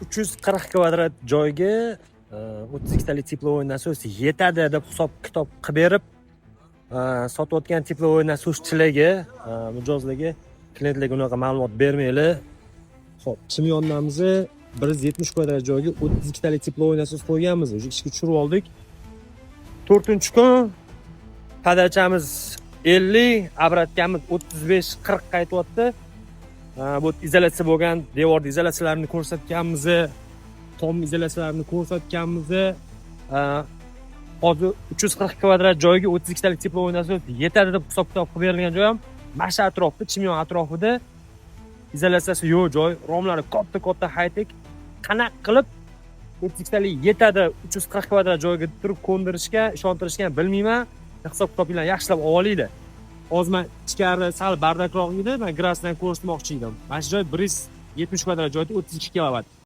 340 kvadrat joyga 32 talik teplovoy nasos yetadi deb hisob kitob qilib berib sotayotgan teplovoy nasoschilarga mijozlarga klientlarga unaqa ma'lumot bermanglar. Xo'p, chimyonnamiz 170 kvadrat joyga 32 talik teplovoy nasos qo'yganmiz. O'sha ishga tushirib oldik. 4-kun padachamiz 50, obratkamiz 35-40 qaytyapti. Bu izolyatsiya bo'lgan devor izolyatsiyalarini ko'rsatganmiz, tom izolyatsiyalarini ko'rsatganmiz. Hozir 340 kvadrat joyga 32 talik teplovoy nasos yetadi deb hisob-kitob qilib berilgan joy ham mana shu atrofda, chimyon atrofida izolyatsiyasi yo'q joy, romlari katta high-tech. Qanaqa qilib 32 talik yetadi 340 kvadrat joyga turib ko'ndirishga, ishontirishga bilmayman. Hisob-kitobinglarni yaxshilab olinglar. Hozir men ichkari sal bardakroq edi, men grasdan ko'rsatmoqchi edim. Mana shu joy 170 kvadrat joyda 32 kilovat.